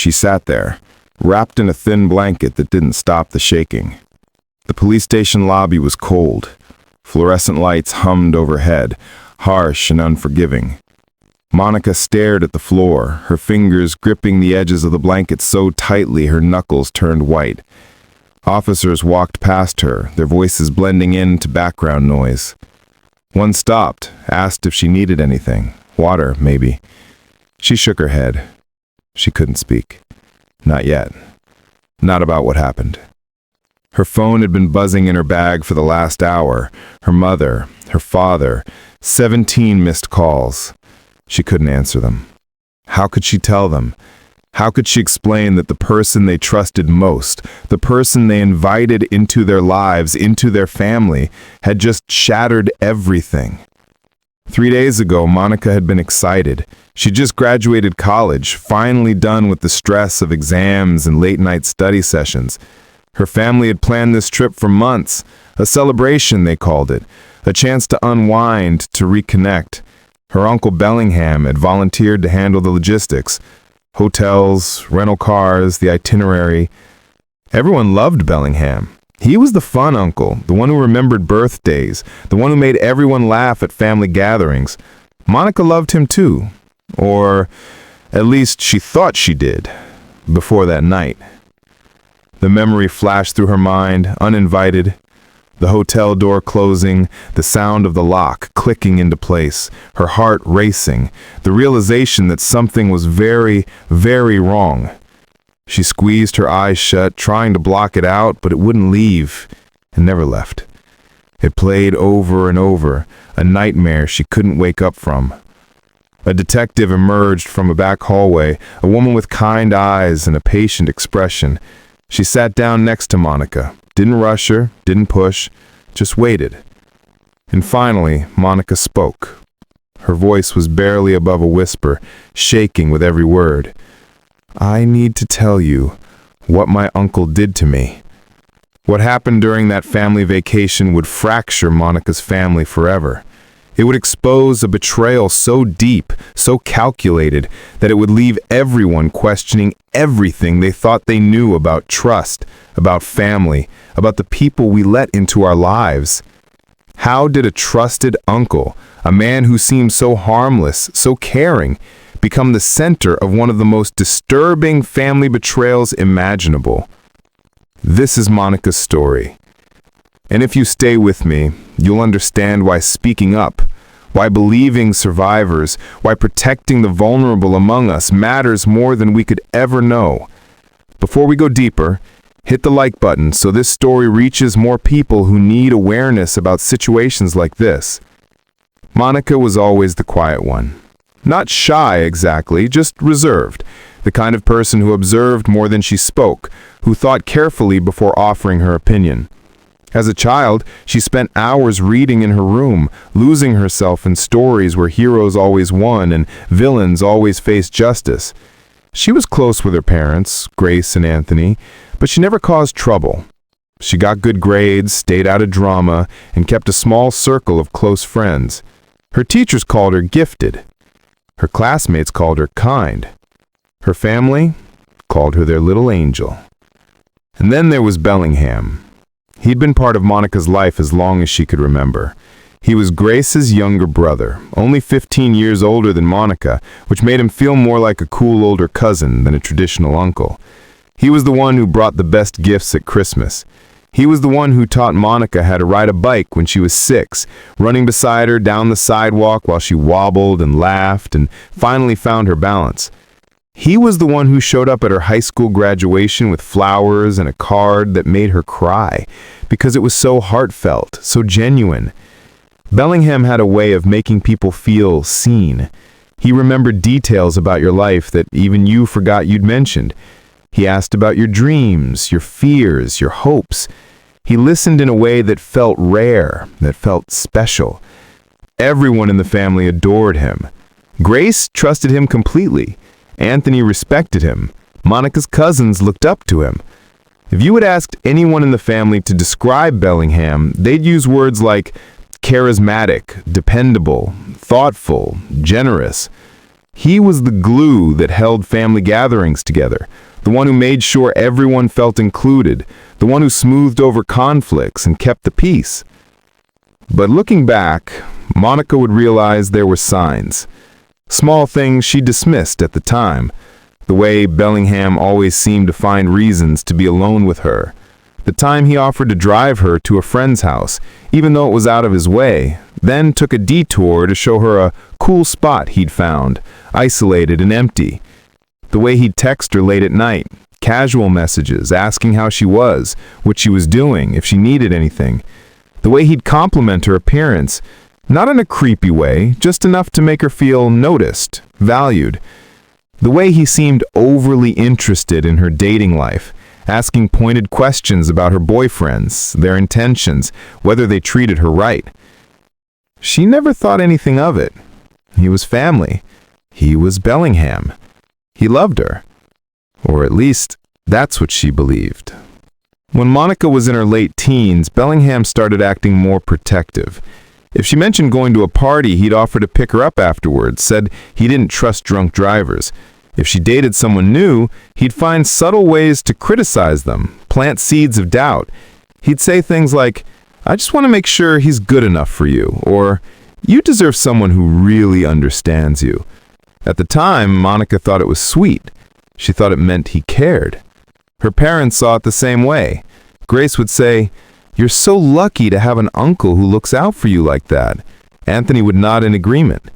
she sat there, wrapped in a thin blanket that didn't stop the shaking. The police station lobby was cold. Fluorescent lights hummed overhead, harsh and unforgiving. Monica stared at the floor, her fingers gripping the edges of the blanket so tightly her knuckles turned white. Officers walked past her, their voices blending into background noise. One stopped, asked if she needed anything. Water, maybe. She shook her head. She couldn't speak. Not yet. Not about what happened. Her phone had been buzzing in her bag for the last hour. Her mother, her father, 17 missed calls. She couldn't answer them. How could she tell them? How could she explain that the person they trusted most, the person they invited into their lives, into their family, had just shattered everything? 3 days ago, Monica had been excited. She just graduated college, finally done with the stress of exams and late-night study sessions. Her family had planned this trip for months, a celebration, they called it, a chance to unwind, to reconnect. Her uncle Bellingham had volunteered to handle the logistics. Hotels, rental cars, the itinerary. Everyone loved Bellingham. He was the fun uncle, the one who remembered birthdays, the one who made everyone laugh at family gatherings. Monica loved him too. Or at least she thought she did, before that night. The memory flashed through her mind, uninvited. The hotel door closing, the sound of the lock clicking into place, her heart racing, the realization that something was very, very wrong. She squeezed her eyes shut, trying to block it out, but it wouldn't leave, and never left. It played over and over, a nightmare she couldn't wake up from. A detective emerged from a back hallway, a woman with kind eyes and a patient expression. She sat down next to Monica. Didn't rush her, didn't push, just waited. And finally, Monica spoke. Her voice was barely above a whisper, shaking with every word. I need to tell you what my uncle did to me. What happened during that family vacation would fracture Monica's family forever. It would expose a betrayal so deep, so calculated, that it would leave everyone questioning everything they thought they knew about trust, about family, about the people we let into our lives. How did a trusted uncle, a man who seemed so harmless, so caring, become the center of one of the most disturbing family betrayals imaginable? This is Monica's story. And if you stay with me, you'll understand why speaking up, why believing survivors, why protecting the vulnerable among us matters more than we could ever know. Before we go deeper, hit the like button so this story reaches more people who need awareness about situations like this. Monica was always the quiet one. Not shy exactly, just reserved. The kind of person who observed more than she spoke, who thought carefully before offering her opinion. As a child, she spent hours reading in her room, losing herself in stories where heroes always won and villains always faced justice. She was close with her parents, Grace and Anthony, but she never caused trouble. She got good grades, stayed out of drama, and kept a small circle of close friends. Her teachers called her gifted. Her classmates called her kind. Her family called her their little angel. And then there was Bellingham. He'd been part of Monica's life as long as she could remember. He was Grace's younger brother, only 15 years older than Monica, which made him feel more like a cool older cousin than a traditional uncle. He was the one who brought the best gifts at Christmas. He was the one who taught Monica how to ride a bike when she was 6, running beside her down the sidewalk while she wobbled and laughed and finally found her balance. He was the one who showed up at her high school graduation with flowers and a card that made her cry, because it was so heartfelt, so genuine. Bellingham had a way of making people feel seen. He remembered details about your life that even you forgot you'd mentioned. He asked about your dreams, your fears, your hopes. He listened in a way that felt rare, that felt special. Everyone in the family adored him. Grace trusted him completely. Anthony respected him. Monica's cousins looked up to him. If you had asked anyone in the family to describe Bellingham, they'd use words like charismatic, dependable, thoughtful, generous. He was the glue that held family gatherings together, the one who made sure everyone felt included, the one who smoothed over conflicts and kept the peace. But looking back, Monica would realize there were signs. Small things she dismissed at the time. The way Bellingham always seemed to find reasons to be alone with her. The time he offered to drive her to a friend's house, even though it was out of his way, then took a detour to show her a cool spot he'd found, isolated and empty. The way he'd text her late at night, casual messages asking how she was, what she was doing, if she needed anything. The way he'd compliment her appearance, not in a creepy way, just enough to make her feel noticed, valued. The way he seemed overly interested in her dating life, asking pointed questions about her boyfriends, their intentions, whether they treated her right. She never thought anything of it. He was family. He was Bellingham. He loved her. Or at least, that's what she believed. When Monica was in her late teens, Bellingham started acting more protective. If she mentioned going to a party, he'd offer to pick her up afterwards, said he didn't trust drunk drivers. If she dated someone new, he'd find subtle ways to criticize them, plant seeds of doubt. He'd say things like, "I just want to make sure he's good enough for you," or "You deserve someone who really understands you." At the time, Monica thought it was sweet. She thought it meant he cared. Her parents saw it the same way. Grace would say, "You're so lucky to have an uncle who looks out for you like that." Anthony would nod in agreement.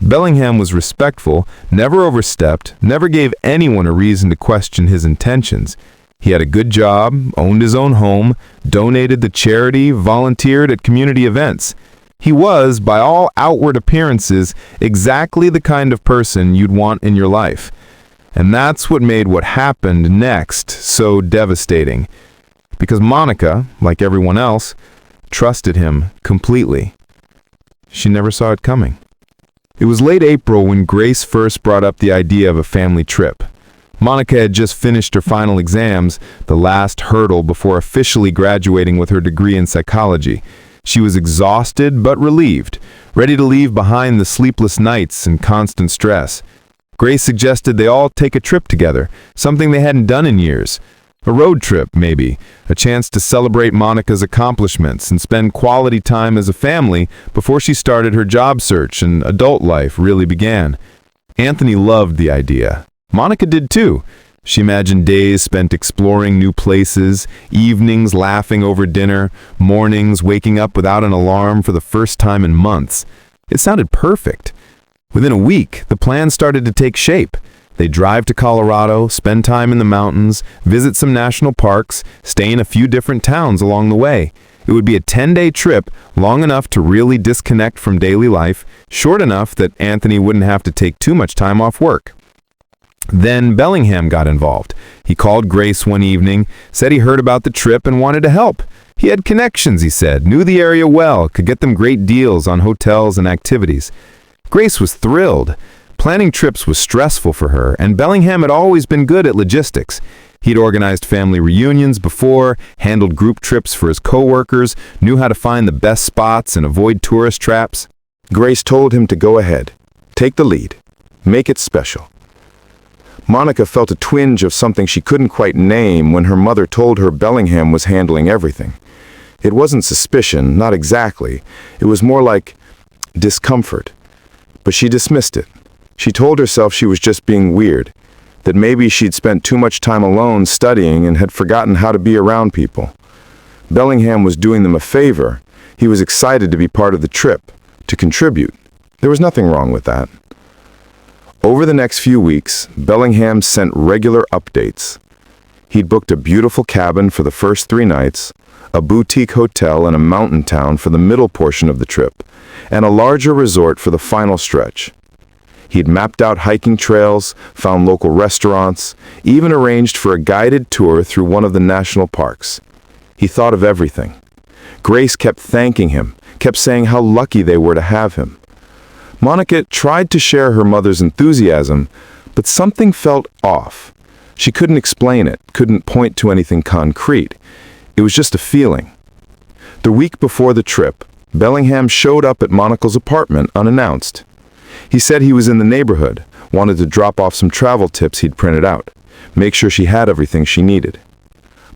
Bellingham was respectful, never overstepped, never gave anyone a reason to question his intentions. He had a good job, owned his own home, donated to charity, volunteered at community events. He was, by all outward appearances, exactly the kind of person you'd want in your life. And that's what made what happened next so devastating. Because Monica, like everyone else, trusted him completely. She never saw it coming. It was late April when Grace first brought up the idea of a family trip. Monica had just finished her final exams, the last hurdle before officially graduating with her degree in psychology. She was exhausted but relieved, ready to leave behind the sleepless nights and constant stress. Grace suggested they all take a trip together, something they hadn't done in years. A road trip, maybe, a chance to celebrate Monica's accomplishments and spend quality time as a family before she started her job search and adult life really began. Anthony loved the idea. Monica did too. She imagined days spent exploring new places, evenings laughing over dinner, mornings waking up without an alarm for the first time in months. It sounded perfect. Within a week, the plan started to take shape. They'd drive to Colorado, spend time in the mountains, visit some national parks, stay in a few different towns along the way. It would be a 10-day trip, long enough to really disconnect from daily life, short enough that Anthony wouldn't have to take too much time off work. Then Bellingham got involved. He called Grace one evening, said he heard about the trip and wanted to help. He had connections, he said, knew the area well, could get them great deals on hotels and activities. Grace was thrilled. Planning trips was stressful for her, and Bellingham had always been good at logistics. He'd organized family reunions before, handled group trips for his coworkers, knew how to find the best spots and avoid tourist traps. Grace told him to go ahead. Take the lead. Make it special. Monica felt a twinge of something she couldn't quite name when her mother told her Bellingham was handling everything. It wasn't suspicion, not exactly. It was more like discomfort. But she dismissed it. She told herself she was just being weird, that maybe she'd spent too much time alone studying and had forgotten how to be around people. Bellingham was doing them a favor. He was excited to be part of the trip, to contribute. There was nothing wrong with that. Over the next few weeks, Bellingham sent regular updates. He'd booked a beautiful cabin for the first 3 nights, a boutique hotel in a mountain town for the middle portion of the trip, and a larger resort for the final stretch. He'd mapped out hiking trails, found local restaurants, even arranged for a guided tour through one of the national parks. He thought of everything. Grace kept thanking him, kept saying how lucky they were to have him. Monica tried to share her mother's enthusiasm, but something felt off. She couldn't explain it, couldn't point to anything concrete. It was just a feeling. The week before the trip, Bellingham showed up at Monica's apartment unannounced. He said he was in the neighborhood, wanted to drop off some travel tips he'd printed out, make sure she had everything she needed.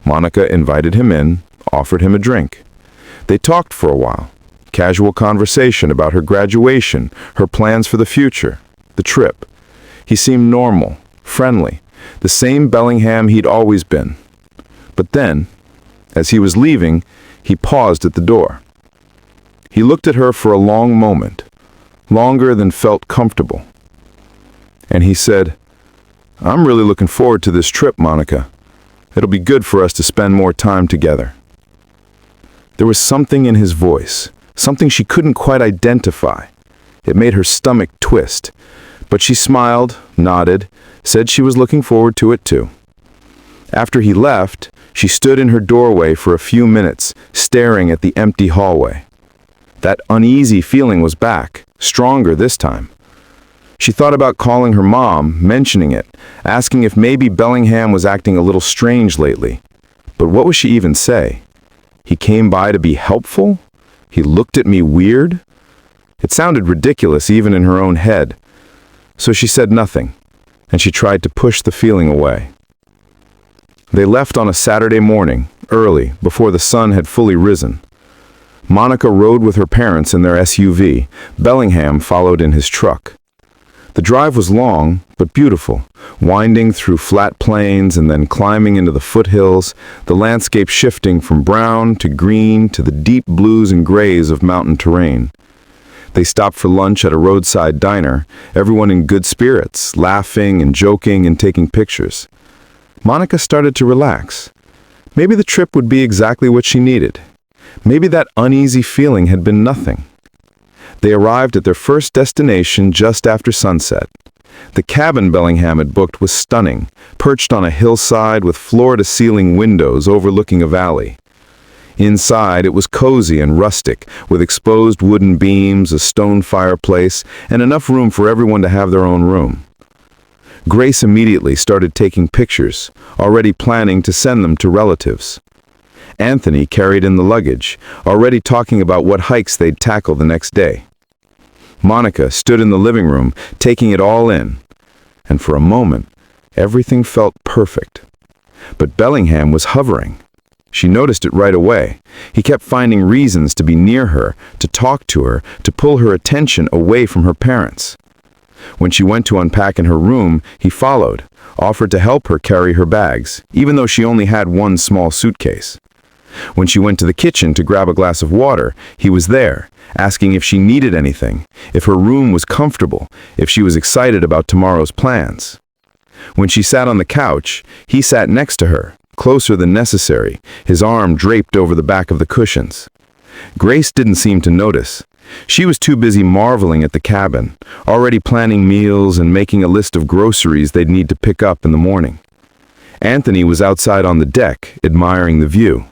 Monica invited him in, offered him a drink. They talked for a while. Casual conversation about her graduation, her plans for the future, the trip. He seemed normal, friendly, the same Bellingham he'd always been. But then, as he was leaving, he paused at the door. He looked at her for a long moment, longer than felt comfortable. And he said, "I'm really looking forward to this trip, Monica. It'll be good for us to spend more time together." There was something in his voice, something she couldn't quite identify. It made her stomach twist, but she smiled, nodded, said she was looking forward to it too. After he left, she stood in her doorway for a few minutes, staring at the empty hallway. That uneasy feeling was back, stronger this time. She thought about calling her mom, mentioning it, asking if maybe Bellingham was acting a little strange lately. But what would she even say? He came by to be helpful? He looked at me weird? It sounded ridiculous even in her own head. So she said nothing, and she tried to push the feeling away. They left on a Saturday morning, early, before the sun had fully risen. Monica rode with her parents in their SUV. Bellingham followed in his truck. The drive was long, but beautiful, winding through flat plains and then climbing into the foothills, the landscape shifting from brown to green to the deep blues and grays of mountain terrain. They stopped for lunch at a roadside diner, everyone in good spirits, laughing and joking and taking pictures. Monica started to relax. Maybe the trip would be exactly what she needed. Maybe that uneasy feeling had been nothing. They arrived at their first destination just after sunset. The cabin Bellingham had booked was stunning, perched on a hillside with floor-to-ceiling windows overlooking a valley. Inside, it was cozy and rustic, with exposed wooden beams, a stone fireplace, and enough room for everyone to have their own room. Grace immediately started taking pictures, already planning to send them to relatives. Anthony carried in the luggage, already talking about what hikes they'd tackle the next day. Monica stood in the living room, taking it all in, and for a moment, everything felt perfect. But Bellingham was hovering. She noticed it right away. He kept finding reasons to be near her, to talk to her, to pull her attention away from her parents. When she went to unpack in her room, he followed, offered to help her carry her bags, even though she only had one small suitcase. When she went to the kitchen to grab a glass of water, he was there, asking if she needed anything, if her room was comfortable, if she was excited about tomorrow's plans. When she sat on the couch, he sat next to her, closer than necessary, his arm draped over the back of the cushions. Grace didn't seem to notice. She was too busy marveling at the cabin, already planning meals and making a list of groceries they'd need to pick up in the morning. Anthony was outside on the deck, admiring the view.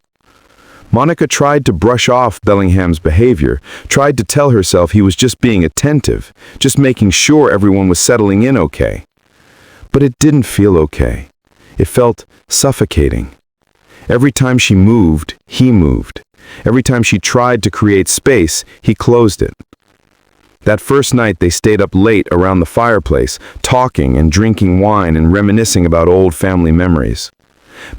Monica tried to brush off Bellingham's behavior, tried to tell herself he was just being attentive, just making sure everyone was settling in okay. But it didn't feel okay. It felt suffocating. Every time she moved, he moved. Every time she tried to create space, he closed it. That first night they stayed up late around the fireplace, talking and drinking wine and reminiscing about old family memories.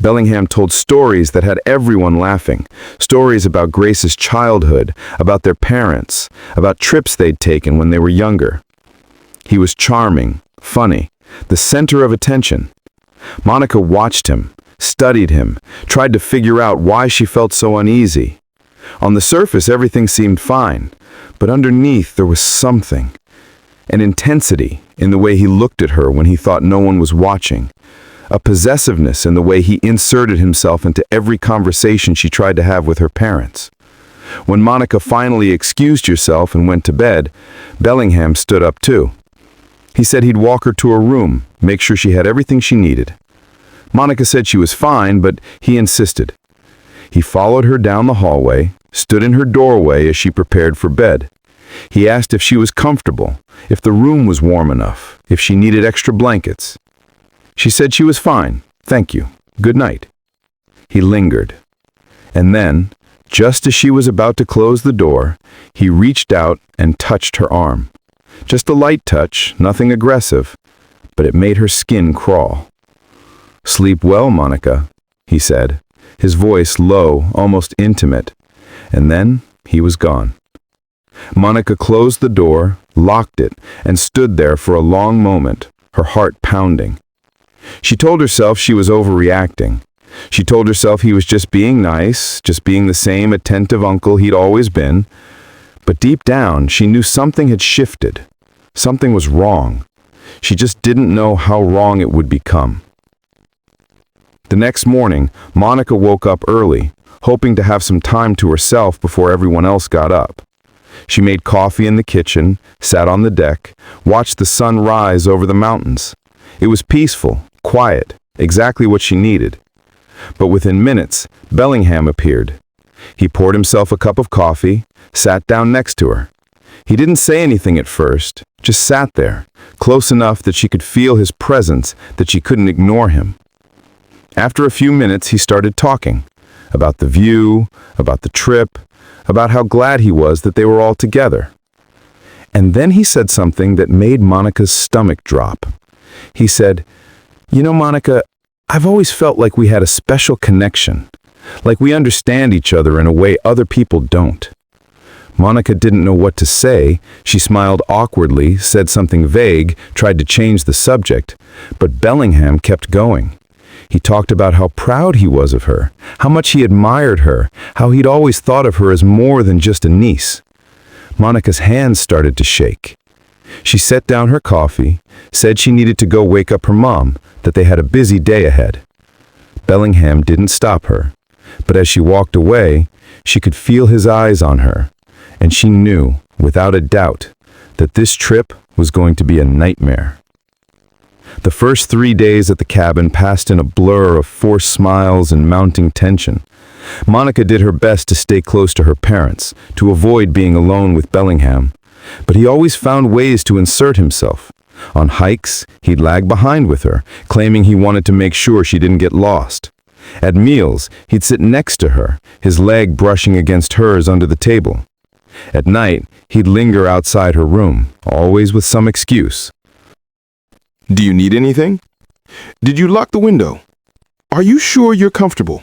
Bellingham told stories that had everyone laughing, stories about Grace's childhood, about their parents, about trips they'd taken when they were younger. He was charming, funny, the center of attention. Monica watched him, studied him, tried to figure out why she felt so uneasy. On the surface, everything seemed fine, but underneath there was something. An intensity in the way he looked at her when he thought no one was watching. A possessiveness in the way he inserted himself into every conversation she tried to have with her parents. When Monica finally excused herself and went to bed, Bellingham stood up too. He said he'd walk her to her room, make sure she had everything she needed. Monica said she was fine, but he insisted. He followed her down the hallway, stood in her doorway as she prepared for bed. He asked if she was comfortable, if the room was warm enough, if she needed extra blankets. She said she was fine, thank you, good night. He lingered. And then, just as she was about to close the door, he reached out and touched her arm. Just a light touch, nothing aggressive, but it made her skin crawl. "Sleep well, Monica," he said, his voice low, almost intimate, and then he was gone. Monica closed the door, locked it, and stood there for a long moment, her heart pounding. She told herself she was overreacting. She told herself he was just being nice, just being the same attentive uncle he'd always been. But deep down, she knew something had shifted. Something was wrong. She just didn't know how wrong it would become. The next morning, Monica woke up early, hoping to have some time to herself before everyone else got up. She made coffee in the kitchen, sat on the deck, watched the sun rise over the mountains. It was peaceful, quiet, exactly what she needed. But within minutes, Bellingham appeared. He poured himself a cup of coffee, sat down next to her. He didn't say anything at first, just sat there, close enough that she could feel his presence, that she couldn't ignore him. After a few minutes, he started talking about the view, about the trip, about how glad he was that they were all together. And then he said something that made Monica's stomach drop. He said, "You know, Monica, I've always felt like we had a special connection, like we understand each other in a way other people don't." Monica didn't know what to say. She smiled awkwardly, said something vague, tried to change the subject, but Bellingham kept going. He talked about how proud he was of her, how much he admired her, how he'd always thought of her as more than just a niece. Monica's hands started to shake. She set down her coffee, said she needed to go wake up her mom, that they had a busy day ahead. Bellingham didn't stop her, but as she walked away, she could feel his eyes on her, and she knew, without a doubt, that this trip was going to be a nightmare. The first 3 days at the cabin passed in a blur of forced smiles and mounting tension. Monica did her best to stay close to her parents, to avoid being alone with Bellingham, but he always found ways to insert himself. On hikes, he'd lag behind with her, claiming he wanted to make sure she didn't get lost. At meals, he'd sit next to her, his leg brushing against hers under the table. At night, he'd linger outside her room, always with some excuse. "Do you need anything? Did you lock the window? Are you sure you're comfortable?"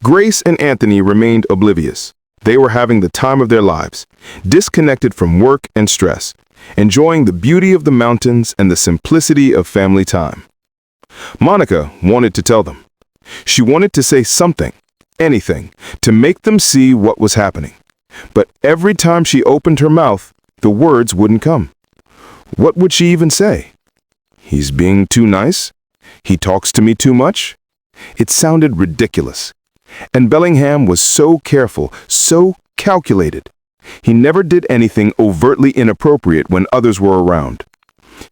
Grace and Anthony remained oblivious. They were having the time of their lives, disconnected from work and stress, enjoying the beauty of the mountains and the simplicity of family time. Monica wanted to tell them. She wanted to say something, anything, to make them see what was happening. But every time she opened her mouth, the words wouldn't come. What would she even say? "He's being too nice? He talks to me too much?" It sounded ridiculous. And Bellingham was so careful, so calculated. He never did anything overtly inappropriate when others were around.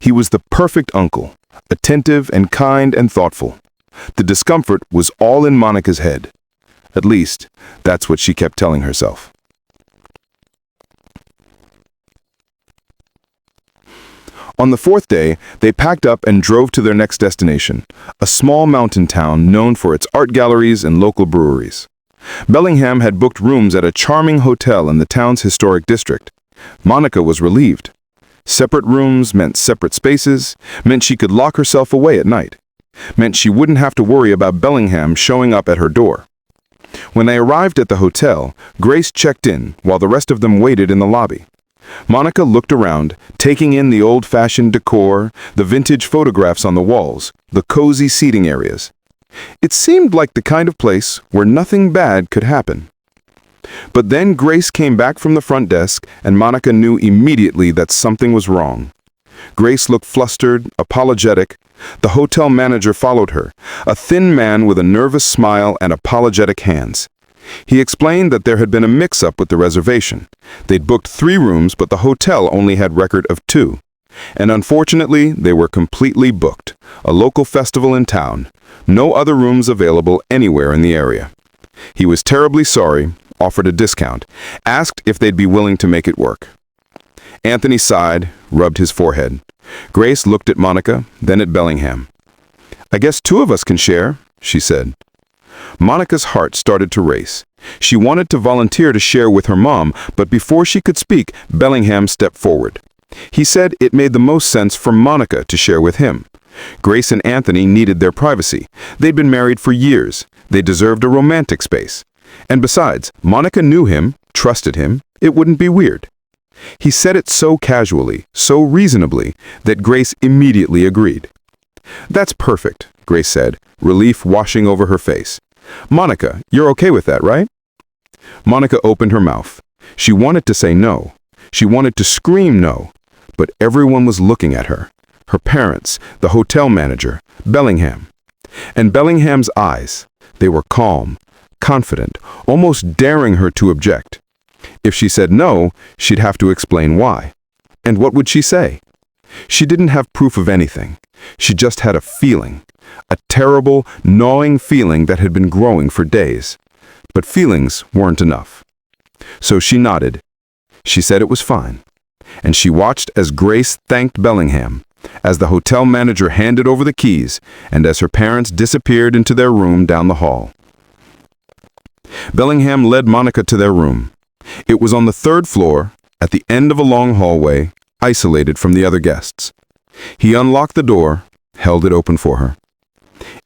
He was the perfect uncle, attentive and kind and thoughtful. The discomfort was all in Monica's head. At least, that's what she kept telling herself. On the fourth day, they packed up and drove to their next destination, a small mountain town known for its art galleries and local breweries. Bellingham had booked rooms at a charming hotel in the town's historic district. Monica was relieved. Separate rooms meant separate spaces, meant she could lock herself away at night, meant she wouldn't have to worry about Bellingham showing up at her door. When they arrived at the hotel, Grace checked in while the rest of them waited in the lobby. Monica looked around, taking in the old-fashioned decor, the vintage photographs on the walls, the cozy seating areas. It seemed like the kind of place where nothing bad could happen. But then Grace came back from the front desk, and Monica knew immediately that something was wrong. Grace looked flustered, apologetic. The hotel manager followed her, a thin man with a nervous smile and apologetic hands. He explained that there had been a mix-up with the reservation. They'd booked 3 rooms, but the hotel only had record of 2. And unfortunately, they were completely booked. A local festival in town. No other rooms available anywhere in the area. He was terribly sorry, offered a discount, asked if they'd be willing to make it work. Anthony sighed, rubbed his forehead. Grace looked at Monica, then at Bellingham. "I guess 2 of us can share," she said. Monica's heart started to race. She wanted to volunteer to share with her mom, but before she could speak, Bellingham stepped forward. He said it made the most sense for Monica to share with him. Grace and Anthony needed their privacy. They'd been married for years. They deserved a romantic space. And besides, Monica knew him, trusted him. It wouldn't be weird. He said it so casually, so reasonably, that Grace immediately agreed. "That's perfect," Grace said, relief washing over her face. "Monica, you're okay with that, right?" Monica opened her mouth. She wanted to say no. She wanted to scream no. But everyone was looking at her. Her parents, the hotel manager, Bellingham. And Bellingham's eyes, they were calm, confident, almost daring her to object. If she said no, she'd have to explain why. And what would she say? She didn't have proof of anything. She just had a feeling, a terrible, gnawing feeling that had been growing for days. But feelings weren't enough. So she nodded. She said it was fine. And she watched as Grace thanked Bellingham, as the hotel manager handed over the keys, and as her parents disappeared into their room down the hall. Bellingham led Monica to their room. It was on the 3rd floor, at the end of a long hallway, isolated from the other guests. He unlocked the door, held it open for her.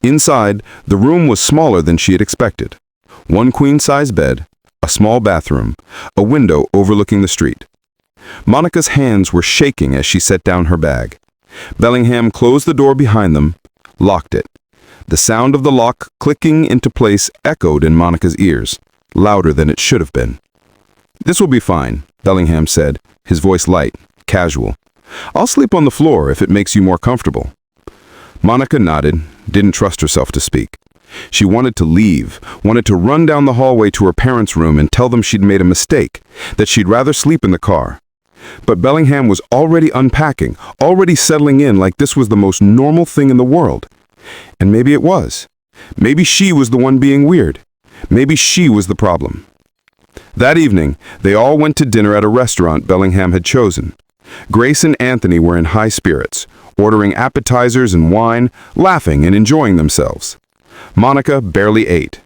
Inside, the room was smaller than she had expected. One queen-size bed, a small bathroom, a window overlooking the street. Monica's hands were shaking as she set down her bag. Bellingham closed the door behind them, locked it. The sound of the lock clicking into place echoed in Monica's ears, louder than it should have been. "This will be fine," Bellingham said, his voice light, casual. "I'll sleep on the floor if it makes you more comfortable." Monica nodded, didn't trust herself to speak. She wanted to leave, wanted to run down the hallway to her parents' room and tell them she'd made a mistake, that she'd rather sleep in the car. But Bellingham was already unpacking, already settling in like this was the most normal thing in the world. And maybe it was. Maybe she was the one being weird. Maybe she was the problem. That evening, they all went to dinner at a restaurant Bellingham had chosen. Grace and Anthony were in high spirits, ordering appetizers and wine, laughing and enjoying themselves. Monica barely ate.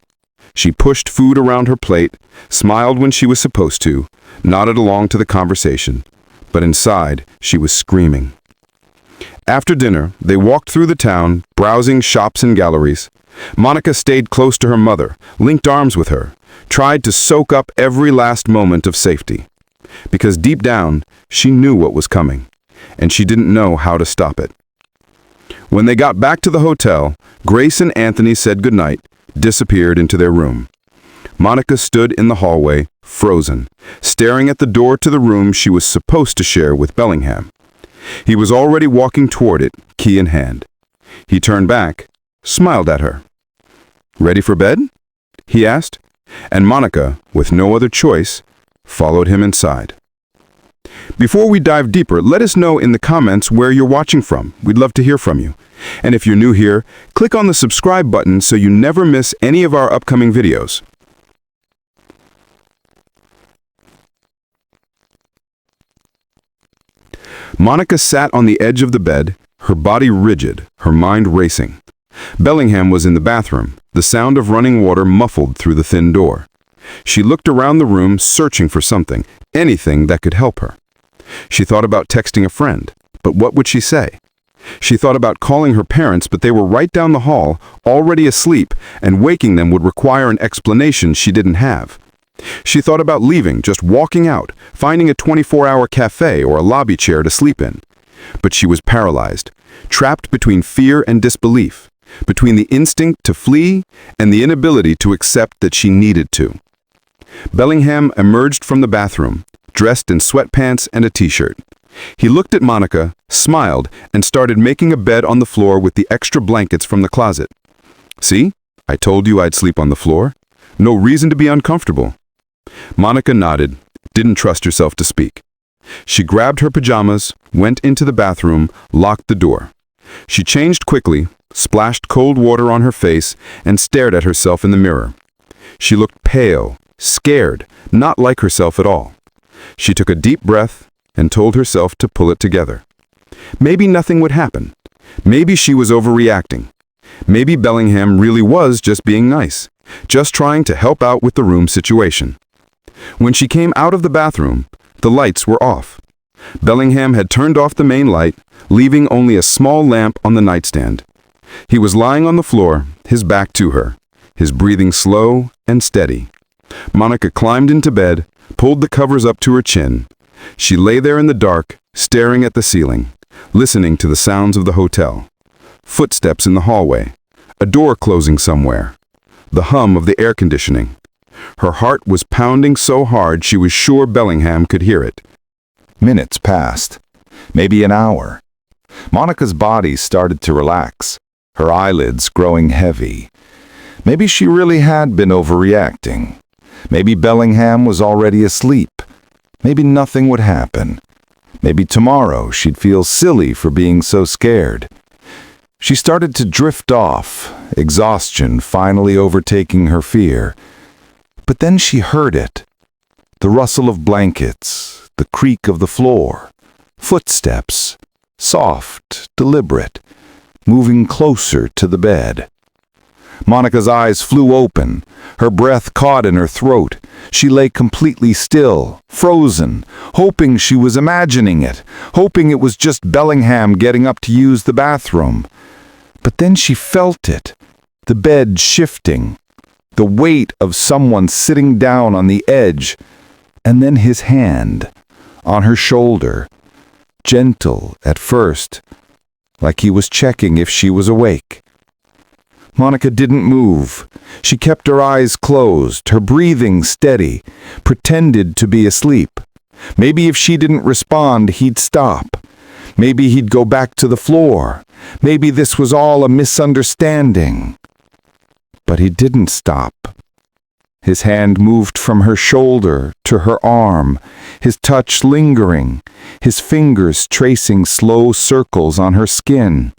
She pushed food around her plate, smiled when she was supposed to, nodded along to the conversation, but inside she was screaming. After dinner, they walked through the town, browsing shops and galleries. Monica stayed close to her mother, linked arms with her, tried to soak up every last moment of safety. Because deep down, she knew what was coming, and she didn't know how to stop it. When they got back to the hotel, Grace and Anthony said goodnight, disappeared into their room. Monica stood in the hallway, frozen, staring at the door to the room she was supposed to share with Bellingham. He was already walking toward it, key in hand. He turned back, smiled at her. "Ready for bed?" he asked, and Monica, with no other choice, followed him inside. Before we dive deeper, let us know in the comments where you're watching from. We'd love to hear from you. And if you're new here, click on the subscribe button so you never miss any of our upcoming videos. Monica sat on the edge of the bed, her body rigid, her mind racing. Bellingham was in the bathroom, the sound of running water muffled through the thin door. She looked around the room, searching for something, anything that could help her. She thought about texting a friend, but what would she say? She thought about calling her parents, but they were right down the hall, already asleep, and waking them would require an explanation she didn't have. She thought about leaving, just walking out, finding a 24-hour cafe or a lobby chair to sleep in. But she was paralyzed, trapped between fear and disbelief, between the instinct to flee and the inability to accept that she needed to. Bellingham emerged from the bathroom, dressed in sweatpants and a t-shirt. He looked at Monica, smiled, and started making a bed on the floor with the extra blankets from the closet. "See? I told you I'd sleep on the floor. No reason to be uncomfortable." Monica nodded, didn't trust herself to speak. She grabbed her pajamas, went into the bathroom, locked the door. She changed quickly, splashed cold water on her face, and stared at herself in the mirror. She looked pale, scared, not like herself at all. She took a deep breath and told herself to pull it together. Maybe nothing would happen. Maybe she was overreacting. Maybe Bellingham really was just being nice, just trying to help out with the room situation. When she came out of the bathroom, the lights were off. Bellingham had turned off the main light, leaving only a small lamp on the nightstand. He was lying on the floor, his back to her, his breathing slow and steady. Monica climbed into bed, pulled the covers up to her chin. She lay there in the dark, staring at the ceiling, listening to the sounds of the hotel. Footsteps in the hallway, a door closing somewhere, the hum of the air conditioning. Her heart was pounding so hard she was sure Bellingham could hear it. Minutes passed, maybe an hour. Monica's body started to relax, her eyelids growing heavy. Maybe she really had been overreacting. Maybe Bellingham was already asleep. Maybe nothing would happen. Maybe tomorrow she'd feel silly for being so scared. She started to drift off, exhaustion finally overtaking her fear. But then she heard it. The rustle of blankets, the creak of the floor, footsteps, soft, deliberate, moving closer to the bed. Monica's eyes flew open, her breath caught in her throat. She lay completely still, frozen, hoping she was imagining it, hoping it was just Bellingham getting up to use the bathroom. But then she felt it, the bed shifting, the weight of someone sitting down on the edge, and then his hand on her shoulder, gentle at first, like he was checking if she was awake. Monica didn't move. She kept her eyes closed, her breathing steady, pretended to be asleep. Maybe if she didn't respond, he'd stop. Maybe he'd go back to the floor. Maybe this was all a misunderstanding. But he didn't stop. His hand moved from her shoulder to her arm, his touch lingering, his fingers tracing slow circles on her skin.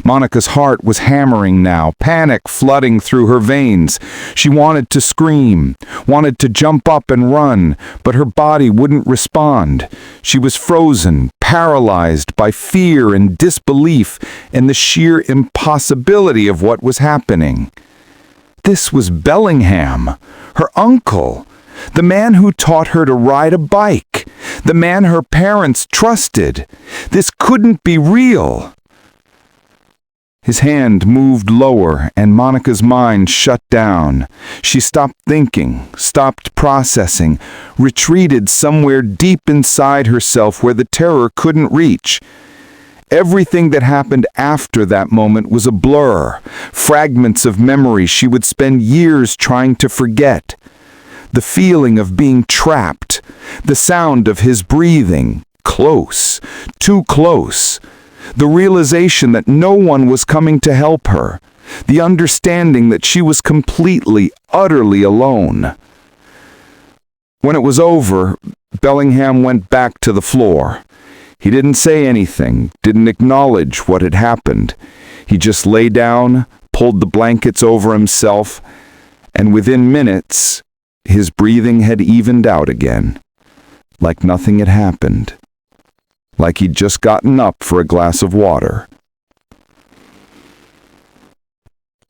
Monica's heart was hammering now, panic flooding through her veins. She wanted to scream, wanted to jump up and run, but her body wouldn't respond. She was frozen, paralyzed by fear and disbelief and the sheer impossibility of what was happening. This was Bellingham, her uncle, the man who taught her to ride a bike, the man her parents trusted. This couldn't be real. His hand moved lower, and Monica's mind shut down. She stopped thinking, stopped processing, retreated somewhere deep inside herself where the terror couldn't reach. Everything that happened after that moment was a blur, fragments of memory she would spend years trying to forget. The feeling of being trapped, the sound of his breathing, close, too close. The realization that no one was coming to help her. The understanding that she was completely, utterly alone. When it was over, Bellingham went back to the floor. He didn't say anything, didn't acknowledge what had happened. He just lay down, pulled the blankets over himself, and within minutes, his breathing had evened out again, like nothing had happened. Like he'd just gotten up for a glass of water.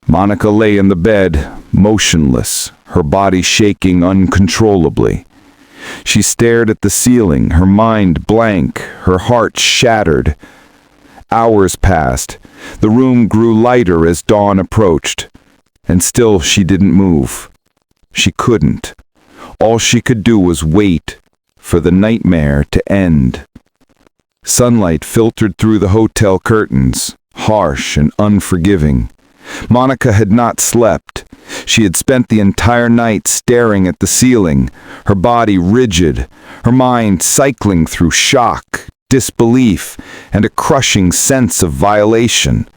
Monica lay in the bed, motionless, her body shaking uncontrollably. She stared at the ceiling, her mind blank, her heart shattered. Hours passed. The room grew lighter as dawn approached, and still she didn't move. She couldn't. All she could do was wait for the nightmare to end. Sunlight filtered through the hotel curtains, harsh and unforgiving. Monica had not slept. She had spent the entire night staring at the ceiling, her body rigid, her mind cycling through shock, disbelief, and a crushing sense of violation.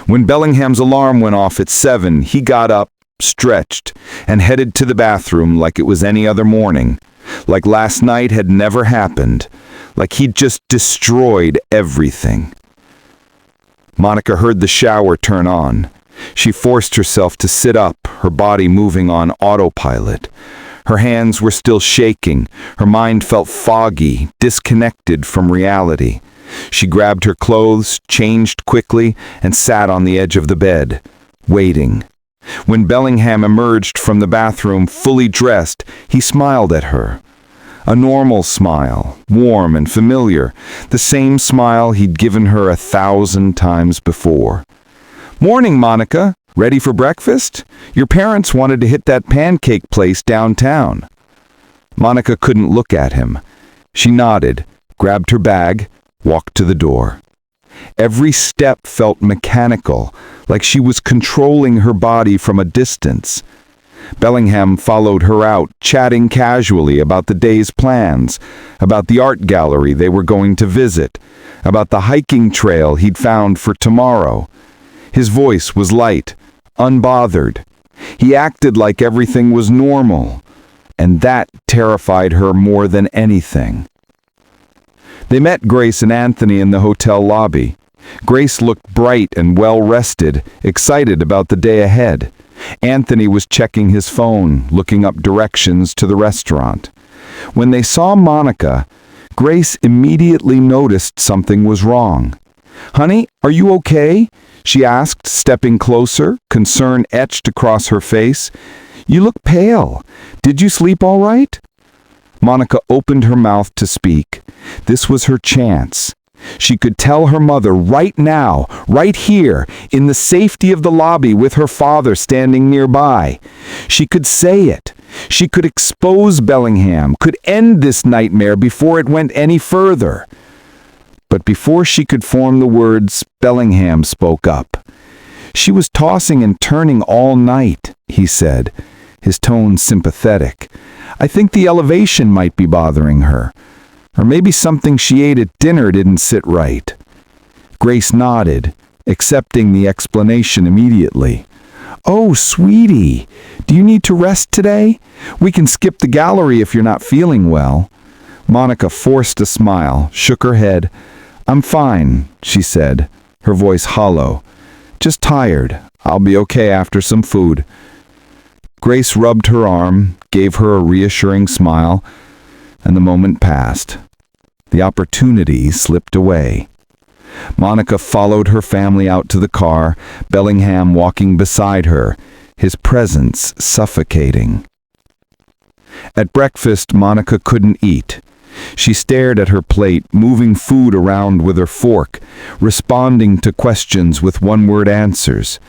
When Bellingham's alarm went off at 7, he got up, stretched, and headed to the bathroom like it was any other morning, like last night had never happened. Like he'd just destroyed everything. Monica heard the shower turn on. She forced herself to sit up, her body moving on autopilot. Her hands were still shaking. Her mind felt foggy, disconnected from reality. She grabbed her clothes, changed quickly, and sat on the edge of the bed, waiting. When Bellingham emerged from the bathroom fully dressed, he smiled at her. A normal smile, warm and familiar, the same smile he'd given her 1,000 times before. "Morning, Monica. Ready for breakfast? Your parents wanted to hit that pancake place downtown." Monica couldn't look at him. She nodded, grabbed her bag, walked to the door. Every step felt mechanical, like she was controlling her body from a distance. Bellingham followed her out, chatting casually about the day's plans, about the art gallery they were going to visit, about the hiking trail he'd found for tomorrow. His voice was light, unbothered. He acted like everything was normal, and that terrified her more than anything. They met Grace and Anthony in the hotel lobby. Grace looked bright and well-rested, excited about the day ahead. Anthony was checking his phone, looking up directions to the restaurant. When they saw Monica, Grace immediately noticed something was wrong. "Honey, are you okay?" she asked, stepping closer, concern etched across her face. "You look pale. Did you sleep all right?" Monica opened her mouth to speak. This was her chance. She could tell her mother right now, right here, in the safety of the lobby with her father standing nearby. She could say it. She could expose Bellingham, could end this nightmare before it went any further. But before she could form the words, Bellingham spoke up. "She was tossing and turning all night," he said, his tone sympathetic. "I think the elevation might be bothering her. Or maybe something she ate at dinner didn't sit right." Grace nodded, accepting the explanation immediately. "Oh, sweetie, do you need to rest today? We can skip the gallery if you're not feeling well." Monica forced a smile, shook her head. "I'm fine," she said, her voice hollow. "Just tired. I'll be okay after some food." Grace rubbed her arm, gave her a reassuring smile, and the moment passed. The opportunity slipped away. Monica followed her family out to the car, Bellingham walking beside her, his presence suffocating. At breakfast, Monica couldn't eat. She stared at her plate, moving food around with her fork, responding to questions with one-word answers.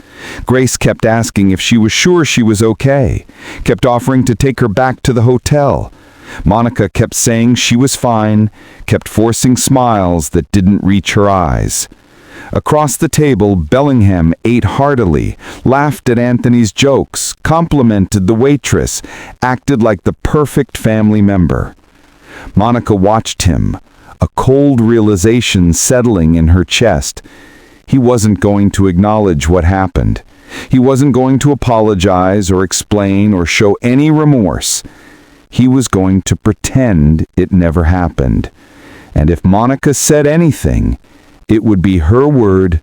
Grace kept asking if she was sure she was okay, kept offering to take her back to the hotel. Monica kept saying she was fine, kept forcing smiles that didn't reach her eyes. Across the table, Bellingham ate heartily, laughed at Anthony's jokes, complimented the waitress, acted like the perfect family member. Monica watched him, a cold realization settling in her chest. He wasn't going to acknowledge what happened. He wasn't going to apologize or explain or show any remorse. He was going to pretend it never happened. And if Monica said anything, it would be her word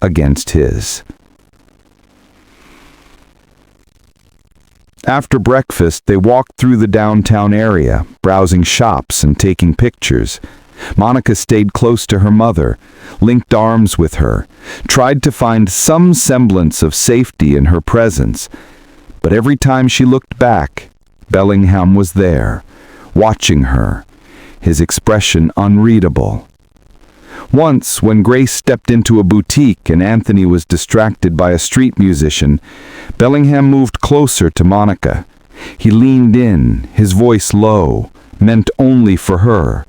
against his. After breakfast, they walked through the downtown area, browsing shops and taking pictures. Monica stayed close to her mother, linked arms with her, tried to find some semblance of safety in her presence. But every time she looked back, Bellingham was there, watching her, his expression unreadable. Once, when Grace stepped into a boutique and Anthony was distracted by a street musician, Bellingham moved closer to Monica. He leaned in, his voice low, meant only for her.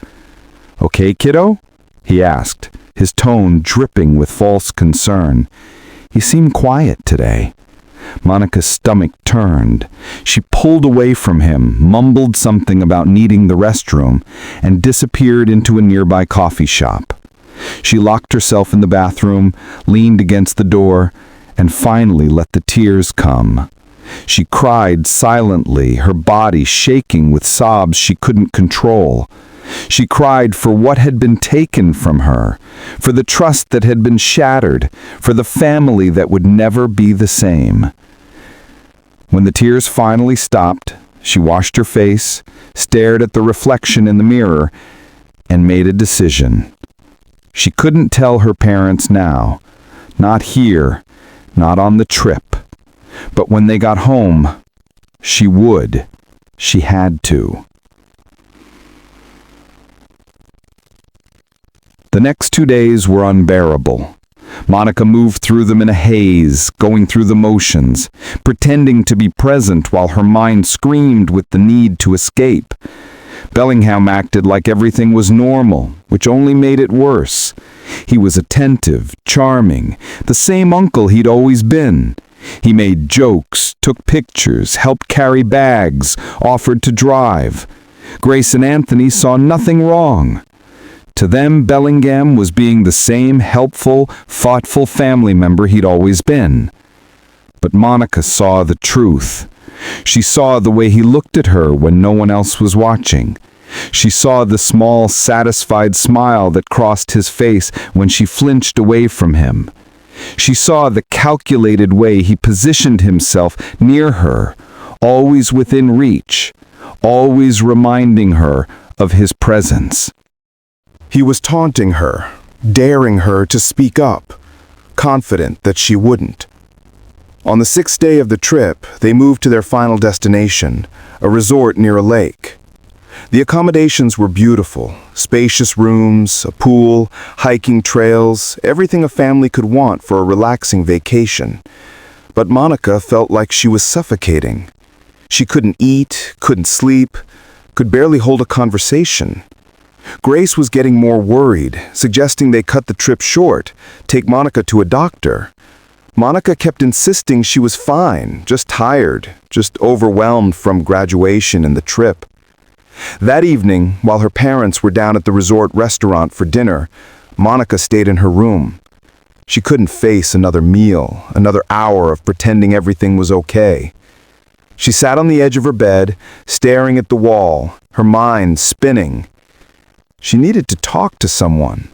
"Okay, kiddo?" he asked, his tone dripping with false concern. He seemed quiet today. Monica's stomach turned. She pulled away from him, mumbled something about needing the restroom, and disappeared into a nearby coffee shop. She locked herself in the bathroom, leaned against the door, and finally let the tears come. She cried silently, her body shaking with sobs she couldn't control. She cried for what had been taken from her, for the trust that had been shattered, for the family that would never be the same. When the tears finally stopped, she washed her face, stared at the reflection in the mirror, and made a decision. She couldn't tell her parents now, not here, not on the trip. But when they got home, she would. She had to. The next 2 days were unbearable. Monica moved through them in a haze, going through the motions, pretending to be present while her mind screamed with the need to escape. Bellingham acted like everything was normal, which only made it worse. He was attentive, charming, the same uncle he'd always been. He made jokes, took pictures, helped carry bags, offered to drive. Grace and Anthony saw nothing wrong. To them, Bellingham was being the same helpful, thoughtful family member he'd always been. But Monica saw the truth. She saw the way he looked at her when no one else was watching. She saw the small, satisfied smile that crossed his face when she flinched away from him. She saw the calculated way he positioned himself near her, always within reach, always reminding her of his presence. He was taunting her, daring her to speak up, confident that she wouldn't. On the 6th day of the trip, they moved to their final destination, a resort near a lake. The accommodations were beautiful, spacious rooms, a pool, hiking trails, everything a family could want for a relaxing vacation. But Monica felt like she was suffocating. She couldn't eat, couldn't sleep, could barely hold a conversation. Grace was getting more worried, suggesting they cut the trip short, take Monica to a doctor. Monica kept insisting she was fine, just tired, just overwhelmed from graduation and the trip. That evening, while her parents were down at the resort restaurant for dinner, Monica stayed in her room. She couldn't face another meal, another hour of pretending everything was okay. She sat on the edge of her bed, staring at the wall, her mind spinning. She needed to talk to someone.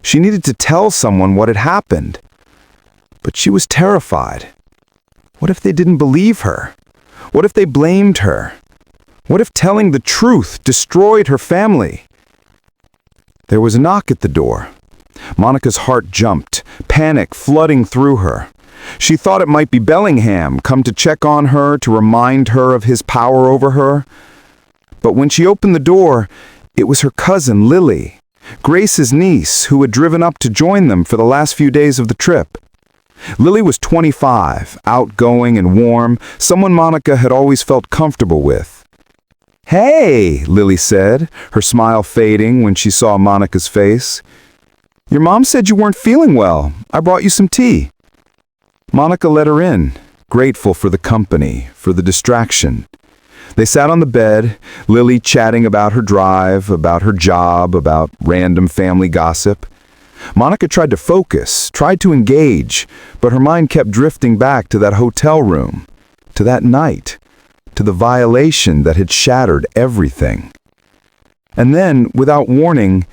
She needed to tell someone what had happened. But she was terrified. What if they didn't believe her? What if they blamed her? What if telling the truth destroyed her family? There was a knock at the door. Monica's heart jumped, panic flooding through her. She thought it might be Bellingham, come to check on her, to remind her of his power over her. But when she opened the door, it was her cousin, Lily, Grace's niece, who had driven up to join them for the last few days of the trip. Lily was 25, outgoing and warm, someone Monica had always felt comfortable with. "Hey," Lily said, her smile fading when she saw Monica's face. "Your mom said you weren't feeling well. I brought you some tea." Monica let her in, grateful for the company, for the distraction. They sat on the bed, Lily chatting about her drive, about her job, about random family gossip. Monica tried to focus, tried to engage, but her mind kept drifting back to that hotel room, to that night, to the violation that had shattered everything. And then, without warning,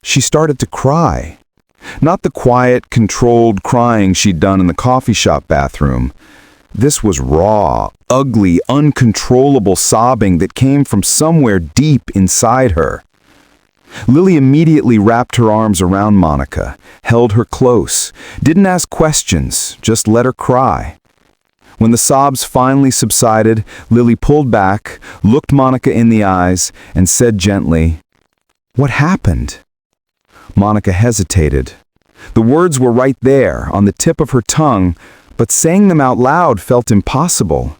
she started to cry. Not the quiet, controlled crying she'd done in the coffee shop bathroom. This was raw, ugly, uncontrollable sobbing that came from somewhere deep inside her. Lily immediately wrapped her arms around Monica, held her close, didn't ask questions, just let her cry. When the sobs finally subsided, Lily pulled back, looked Monica in the eyes, and said gently, "What happened?" Monica hesitated. The words were right there, on the tip of her tongue, but saying them out loud felt impossible.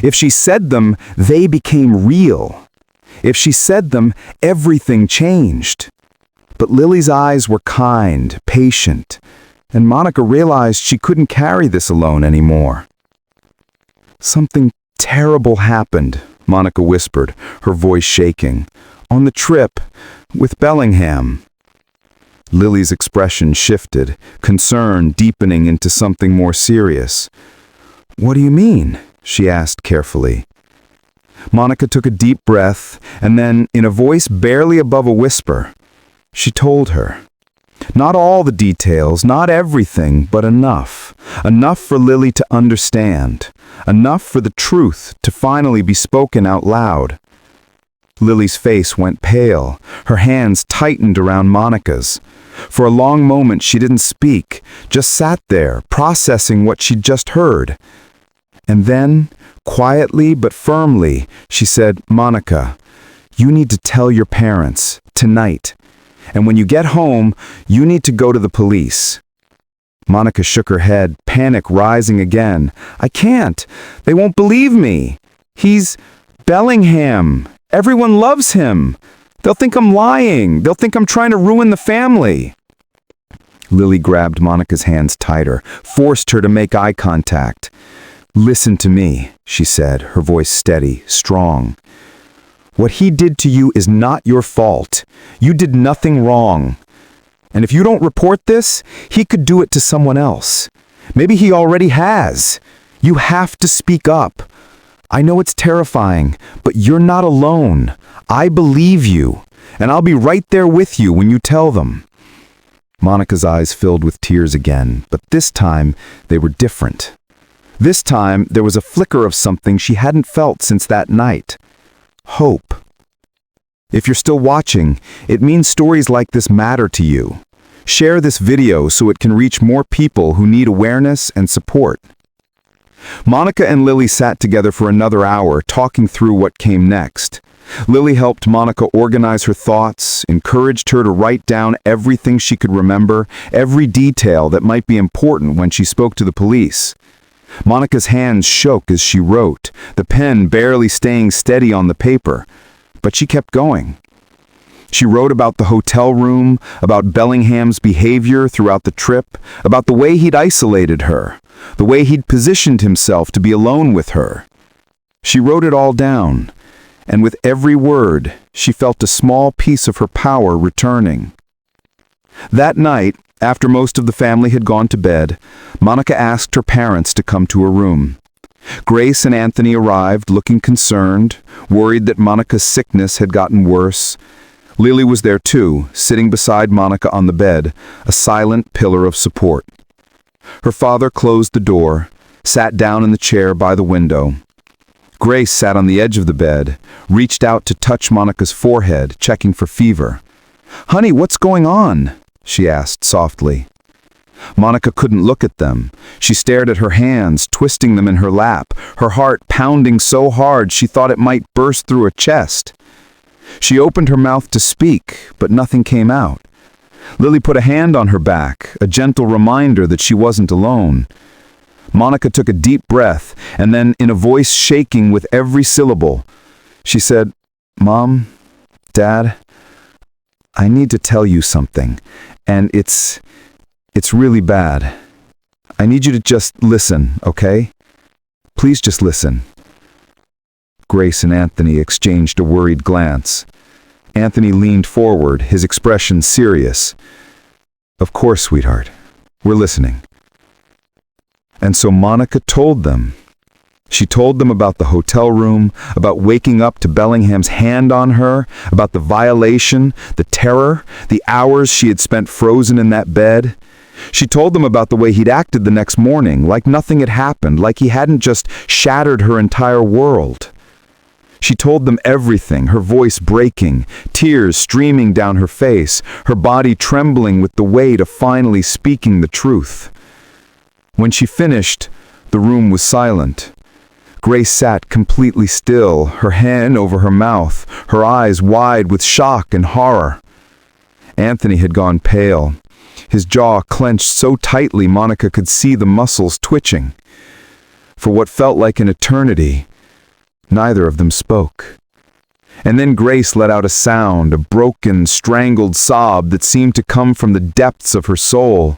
If she said them, they became real. If she said them, everything changed. But Lily's eyes were kind, patient, and Monica realized she couldn't carry this alone anymore. "Something terrible happened," Monica whispered, her voice shaking. "On the trip, with Bellingham." Lily's expression shifted, concern deepening into something more serious. "What do you mean?" she asked carefully. Monica took a deep breath, and then, in a voice barely above a whisper, she told her. Not all the details, not everything, but enough. Enough for Lily to understand. Enough for the truth to finally be spoken out loud. Lily's face went pale. Her hands tightened around Monica's. For a long moment she didn't speak, just sat there, processing what she'd just heard. And then, quietly but firmly, she said, "Monica, you need to tell your parents, tonight. And when you get home, you need to go to the police." Monica shook her head, panic rising again. "I can't. They won't believe me. He's Bellingham. Everyone loves him. They'll think I'm lying. They'll think I'm trying to ruin the family." Lily grabbed Monica's hands tighter, forced her to make eye contact. "Listen to me," she said, her voice steady, strong. "What he did to you is not your fault. You did nothing wrong. And if you don't report this, he could do it to someone else. Maybe he already has. You have to speak up. I know it's terrifying, but you're not alone. I believe you, and I'll be right there with you when you tell them." Monica's eyes filled with tears again, but this time they were different. This time there was a flicker of something she hadn't felt since that night. Hope. If you're still watching, it means stories like this matter to you. Share this video so it can reach more people who need awareness and support. Monica and Lily sat together for another hour, talking through what came next. Lily helped Monica organize her thoughts, encouraged her to write down everything she could remember, every detail that might be important when she spoke to the police. Monica's hands shook as she wrote, the pen barely staying steady on the paper, but she kept going. She wrote about the hotel room, about Bellingham's behavior throughout the trip, about the way he'd isolated her, the way he'd positioned himself to be alone with her. She wrote it all down, and with every word, she felt a small piece of her power returning. That night, after most of the family had gone to bed, Monica asked her parents to come to her room. Grace and Anthony arrived looking concerned, worried that Monica's sickness had gotten worse. Lily was there too, sitting beside Monica on the bed, a silent pillar of support. Her father closed the door, sat down in the chair by the window. Grace sat on the edge of the bed, reached out to touch Monica's forehead, checking for fever. "Honey, what's going on?" she asked softly. Monica couldn't look at them. She stared at her hands, twisting them in her lap, her heart pounding so hard she thought it might burst through her chest. She opened her mouth to speak, but nothing came out. Lily put a hand on her back, a gentle reminder that she wasn't alone. Monica took a deep breath, and then, in a voice shaking with every syllable, she said, "Mom, Dad, I need to tell you something, and it's really bad. I need you to just listen, okay? Please just listen." Grace and Anthony exchanged a worried glance. Anthony leaned forward, his expression serious. "Of course, sweetheart. We're listening." And so Monica told them. She told them about the hotel room, about waking up to Bellingham's hand on her, about the violation, the terror, the hours she had spent frozen in that bed. She told them about the way he'd acted the next morning, like nothing had happened, like he hadn't just shattered her entire world. She told them everything, her voice breaking, tears streaming down her face, her body trembling with the weight of finally speaking the truth. When she finished, the room was silent. Grace sat completely still, her hand over her mouth, her eyes wide with shock and horror. Anthony had gone pale. His jaw clenched so tightly Monica could see the muscles twitching. For what felt like an eternity, neither of them spoke. And then Grace let out a sound, a broken, strangled sob that seemed to come from the depths of her soul.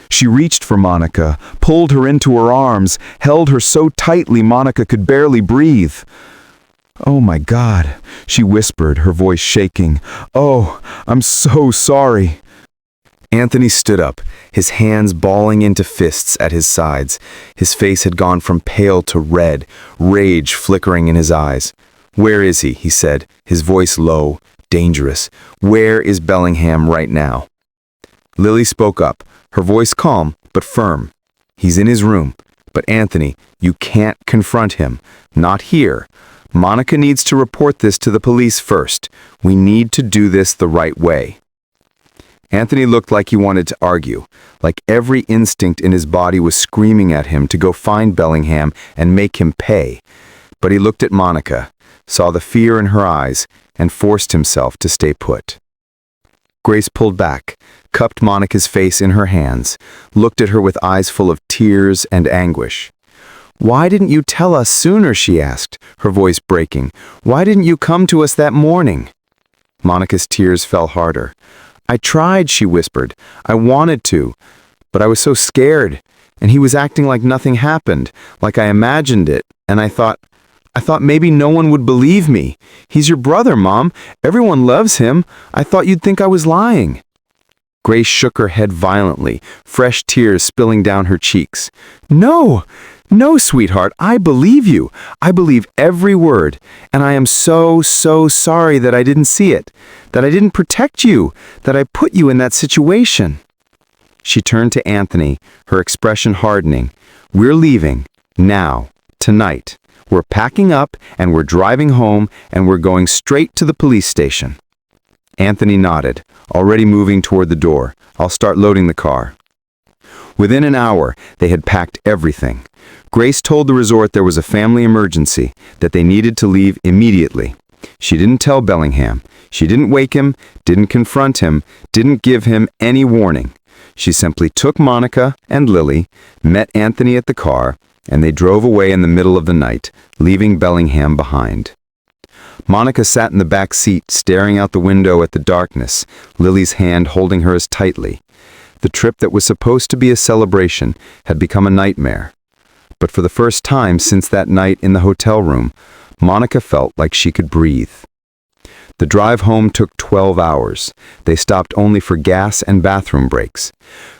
She reached for Monica, pulled her into her arms, held her so tightly Monica could barely breathe. "Oh my God," she whispered, her voice shaking. "Oh, I'm so sorry." Anthony stood up, his hands balling into fists at his sides. His face had gone from pale to red, rage flickering in his eyes. "Where is he?" he said, his voice low, dangerous. "Where is Bellingham right now?" Lily spoke up, her voice calm but firm. "He's in his room. But Anthony, you can't confront him. Not here. Monica needs to report this to the police first. We need to do this the right way." Anthony looked like he wanted to argue, like every instinct in his body was screaming at him to go find Bellingham and make him pay. But he looked at Monica, saw the fear in her eyes, and forced himself to stay put. Grace pulled back, cupped Monica's face in her hands, looked at her with eyes full of tears and anguish. "Why didn't you tell us sooner?" she asked, her voice breaking. "Why didn't you come to us that morning?" Monica's tears fell harder. "I tried," she whispered. "I wanted to, but I was so scared, and he was acting like nothing happened, like I imagined it, and I thought maybe no one would believe me. He's your brother, Mom. Everyone loves him. I thought you'd think I was lying." Grace shook her head violently, fresh tears spilling down her cheeks. "No, no, sweetheart, I believe you. I believe every word, and I am so sorry that I didn't see it, that I didn't protect you, that I put you in that situation." She turned to Anthony, her expression hardening. "We're leaving, now, tonight. We're packing up, and we're driving home, and we're going straight to the police station." Anthony nodded, already moving toward the door. "I'll start loading the car." Within an hour, they had packed everything. Grace told the resort there was a family emergency, that they needed to leave immediately. She didn't tell Bellingham. She didn't wake him, didn't confront him, didn't give him any warning. She simply took Monica and Lily, met Anthony at the car, and they drove away in the middle of the night, leaving Bellingham behind. Monica sat in the back seat, staring out the window at the darkness, Lily's hand holding hers tightly. The trip that was supposed to be a celebration had become a nightmare. But for the first time since that night in the hotel room, Monica felt like she could breathe. The drive home took 12 hours. They stopped only for gas and bathroom breaks.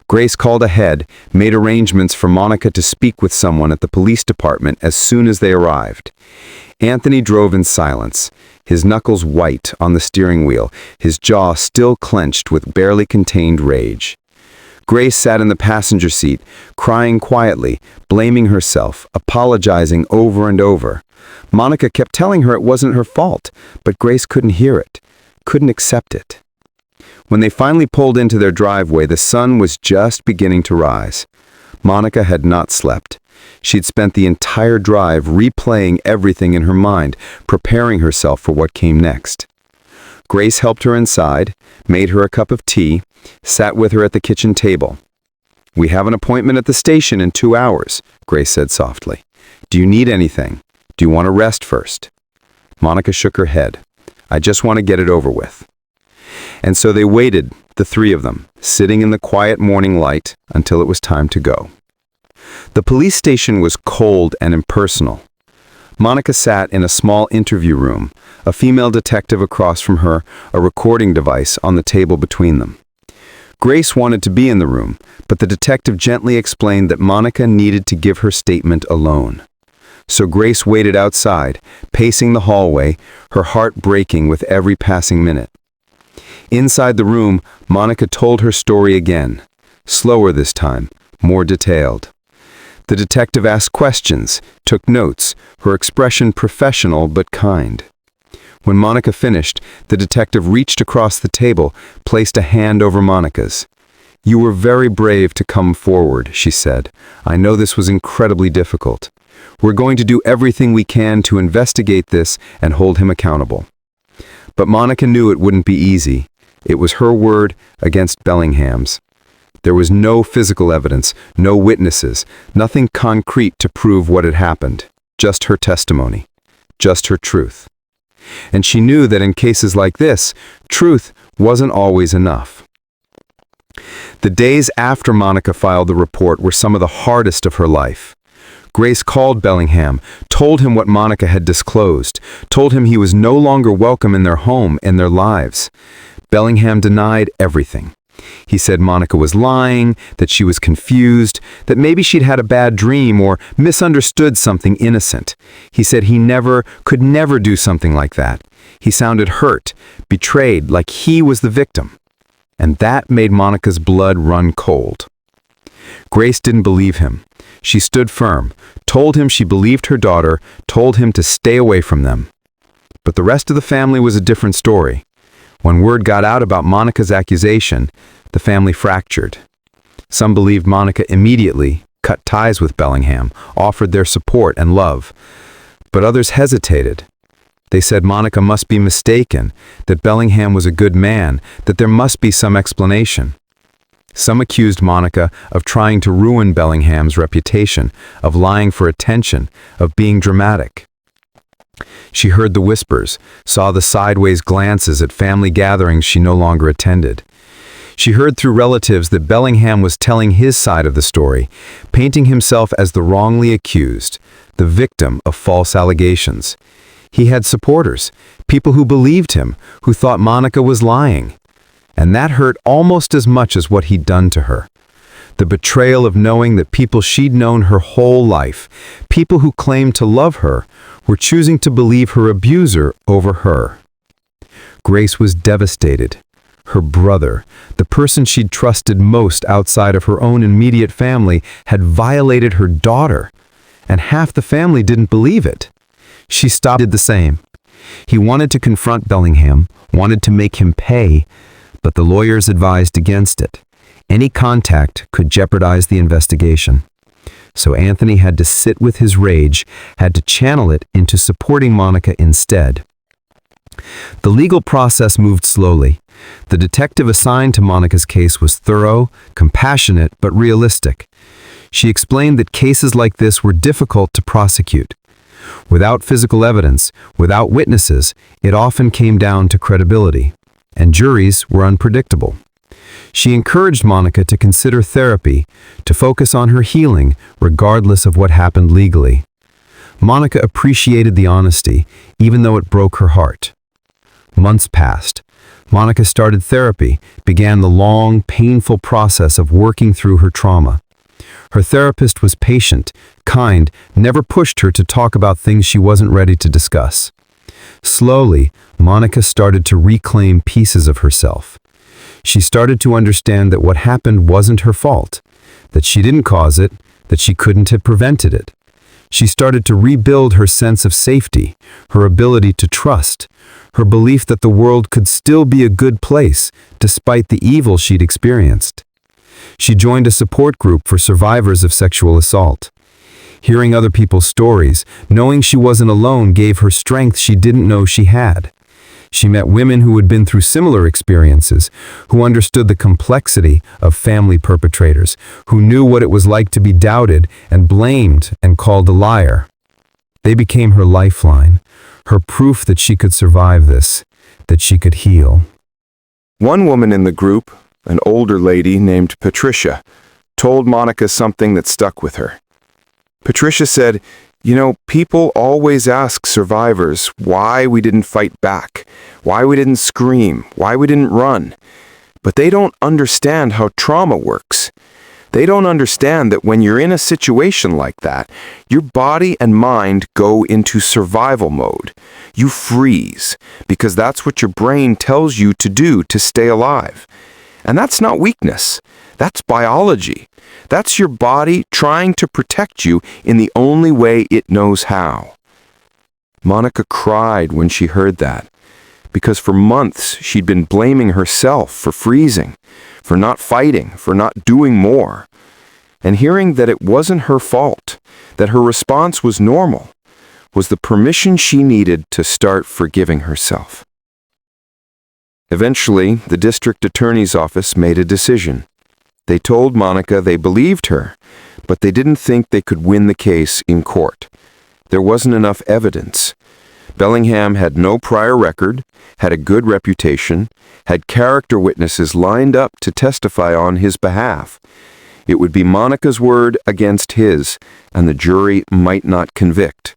Grace called ahead, made arrangements for Monica to speak with someone at the police department as soon as they arrived. Anthony drove in silence, his knuckles white on the steering wheel, his jaw still clenched with barely contained rage. Grace sat in the passenger seat, crying quietly, blaming herself, apologizing over and over. Monica kept telling her it wasn't her fault, but Grace couldn't hear it, couldn't accept it. When they finally pulled into their driveway, the sun was just beginning to rise. Monica had not slept. She'd spent the entire drive replaying everything in her mind, preparing herself for what came next. Grace helped her inside, made her a cup of tea, sat with her at the kitchen table. "We have an appointment at the station in 2 hours," Grace said softly. "Do you need anything? Do you want to rest first?" Monica shook her head. "I just want to get it over with." And so they waited, the three of them, sitting in the quiet morning light until it was time to go. The police station was cold and impersonal. Monica sat in a small interview room, a female detective across from her, a recording device on the table between them. Grace wanted to be in the room, but the detective gently explained that Monica needed to give her statement alone. So Grace waited outside, pacing the hallway, her heart breaking with every passing minute. Inside the room, Monica told her story again, slower this time, more detailed. The detective asked questions, took notes, her expression professional but kind. When Monica finished, the detective reached across the table, placed a hand over Monica's. "You were very brave to come forward," she said. "I know this was incredibly difficult. We're going to do everything we can to investigate this and hold him accountable." But Monica knew it wouldn't be easy. It was her word against Bellingham's. There was no physical evidence, no witnesses, nothing concrete to prove what had happened. Just her testimony. Just her truth. And she knew that in cases like this, truth wasn't always enough. The days after Monica filed the report were some of the hardest of her life. Grace called Bellingham, told him what Monica had disclosed, told him he was no longer welcome in their home, in their lives. Bellingham denied everything. He said Monica was lying, that she was confused, that maybe she'd had a bad dream or misunderstood something innocent. He said he could never do something like that. He sounded hurt, betrayed, like he was the victim. And that made Monica's blood run cold. Grace didn't believe him. She stood firm, told him she believed her daughter, told him to stay away from them. But the rest of the family was a different story. When word got out about Monica's accusation, the family fractured. Some believed Monica immediately cut ties with Bellingham, offered their support and love. But others hesitated. They said Monica must be mistaken, that Bellingham was a good man, that there must be some explanation. Some accused Monica of trying to ruin Bellingham's reputation, of lying for attention, of being dramatic. She heard the whispers, saw the sideways glances at family gatherings she no longer attended. She heard through relatives that Bellingham was telling his side of the story, painting himself as the wrongly accused, the victim of false allegations. He had supporters, people who believed him, who thought Monica was lying. And that hurt almost as much as what he'd done to her. The betrayal of knowing that people she'd known her whole life, people who claimed to love her, were choosing to believe her abuser over her. Grace was devastated. Her brother, the person she'd trusted most outside of her own immediate family, had violated her daughter, and half the family didn't believe it. She did the same. He wanted to confront Bellingham, wanted to make him pay, but the lawyers advised against it. Any contact could jeopardize the investigation. So Anthony had to sit with his rage, had to channel it into supporting Monica instead. The legal process moved slowly. The detective assigned to Monica's case was thorough, compassionate, but realistic. She explained that cases like this were difficult to prosecute. Without physical evidence, without witnesses, it often came down to credibility. And juries were unpredictable. She encouraged Monica to consider therapy, to focus on her healing, regardless of what happened legally. Monica appreciated the honesty, even though it broke her heart. Months passed. Monica started therapy, began the long, painful process of working through her trauma. Her therapist was patient, kind, never pushed her to talk about things she wasn't ready to discuss. Slowly, Monica started to reclaim pieces of herself. She started to understand that what happened wasn't her fault, that she didn't cause it, that she couldn't have prevented it. She started to rebuild her sense of safety, her ability to trust, her belief that the world could still be a good place despite the evil she'd experienced. She joined a support group for survivors of sexual assault. Hearing other people's stories, knowing she wasn't alone gave her strength she didn't know she had. She met women who had been through similar experiences, who understood the complexity of family perpetrators, who knew what it was like to be doubted and blamed and called a liar. They became her lifeline, her proof that she could survive this, that she could heal. One woman in the group, an older lady named Patricia, told Monica something that stuck with her. Patricia said, "You know, people always ask survivors why we didn't fight back, why we didn't scream, why we didn't run. But they don't understand how trauma works. They don't understand that when you're in a situation like that, your body and mind go into survival mode. You freeze, because that's what your brain tells you to do to stay alive. And that's not weakness. That's biology. That's your body trying to protect you in the only way it knows how." Monica cried when she heard that, because for months she'd been blaming herself for freezing, for not fighting, for not doing more. And hearing that it wasn't her fault, that her response was normal, was the permission she needed to start forgiving herself. Eventually, the district attorney's office made a decision. They told Monica they believed her, but they didn't think they could win the case in court. There wasn't enough evidence. Bellingham had no prior record, had a good reputation, had character witnesses lined up to testify on his behalf. It would be Monica's word against his, and the jury might not convict.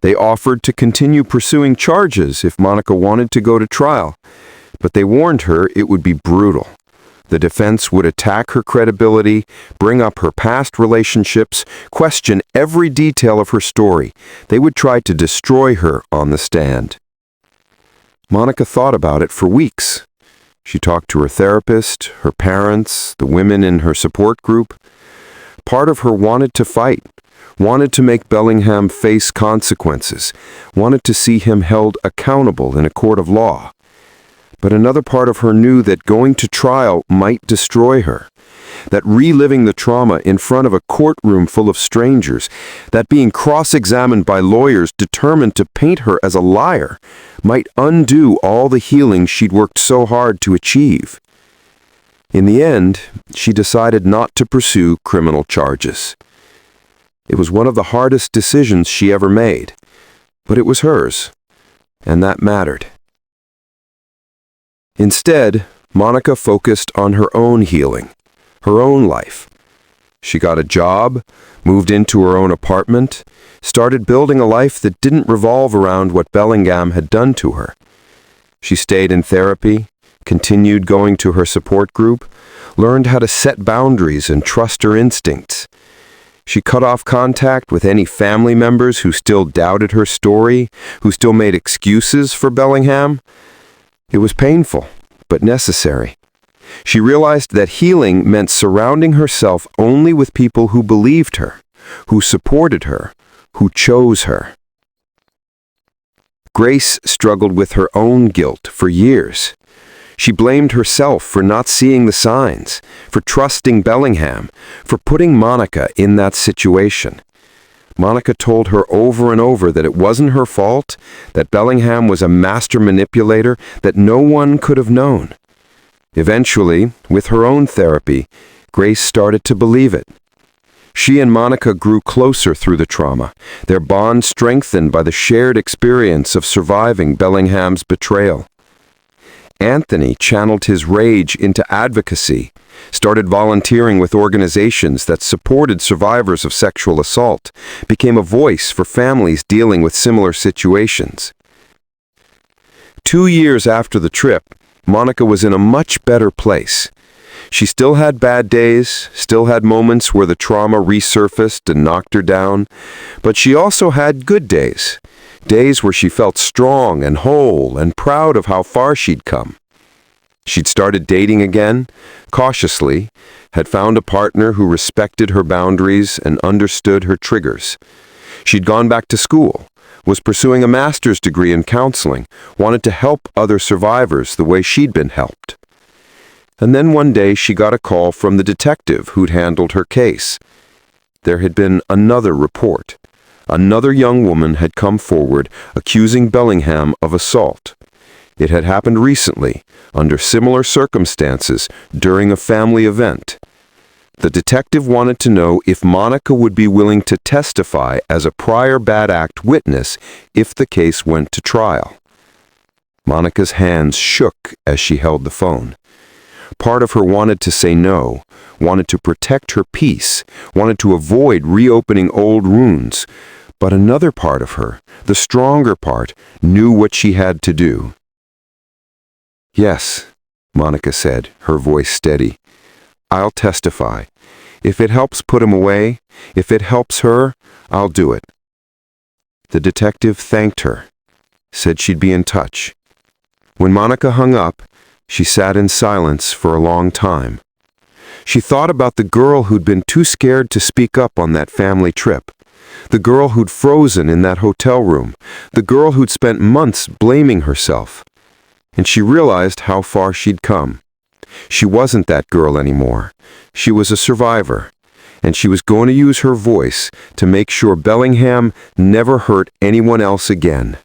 They offered to continue pursuing charges if Monica wanted to go to trial, but they warned her it would be brutal. The defense would attack her credibility, bring up her past relationships, question every detail of her story. They would try to destroy her on the stand. Monica thought about it for weeks. She talked to her therapist, her parents, the women in her support group. Part of her wanted to fight, wanted to make Bellingham face consequences, wanted to see him held accountable in a court of law. But another part of her knew that going to trial might destroy her, that reliving the trauma in front of a courtroom full of strangers, that being cross-examined by lawyers determined to paint her as a liar, might undo all the healing she'd worked so hard to achieve. In the end, she decided not to pursue criminal charges. It was one of the hardest decisions she ever made, but it was hers, and that mattered. Instead, Monica focused on her own healing, her own life. She got a job, moved into her own apartment, started building a life that didn't revolve around what Bellingham had done to her. She stayed in therapy, continued going to her support group, learned how to set boundaries and trust her instincts. She cut off contact with any family members who still doubted her story, who still made excuses for Bellingham. It was painful, but necessary. She realized that healing meant surrounding herself only with people who believed her, who supported her, who chose her. Grace struggled with her own guilt for years. She blamed herself for not seeing the signs, for trusting Bellingham, for putting Monica in that situation. Monica told her over and over that it wasn't her fault, that Bellingham was a master manipulator that no one could have known. Eventually, with her own therapy, Grace started to believe it. She and Monica grew closer through the trauma, their bond strengthened by the shared experience of surviving Bellingham's betrayal. Anthony channeled his rage into advocacy, started volunteering with organizations that supported survivors of sexual assault, became a voice for families dealing with similar situations. 2 years after the trip, Monica was in a much better place. She still had bad days, still had moments where the trauma resurfaced and knocked her down, but she also had good days. Days where she felt strong and whole and proud of how far she'd come. She'd started dating again, cautiously, had found a partner who respected her boundaries and understood her triggers. She'd gone back to school, was pursuing a master's degree in counseling, wanted to help other survivors the way she'd been helped. And then one day she got a call from the detective who'd handled her case. There had been another report. Another young woman had come forward accusing Bellingham of assault. It had happened recently, under similar circumstances, during a family event. The detective wanted to know if Monica would be willing to testify as a prior bad act witness if the case went to trial. Monica's hands shook as she held the phone. Part of her wanted to say no, wanted to protect her peace, wanted to avoid reopening old wounds. But another part of her, the stronger part, knew what she had to do. "Yes," Monica said, her voice steady. "I'll testify. If it helps put him away, if it helps her, I'll do it." The detective thanked her, said she'd be in touch. When Monica hung up, she sat in silence for a long time. She thought about the girl who'd been too scared to speak up on that family trip. The girl who'd frozen in that hotel room, the girl who'd spent months blaming herself. And she realized how far she'd come. She wasn't that girl anymore. She was a survivor, and she was going to use her voice to make sure Bellingham never hurt anyone else again.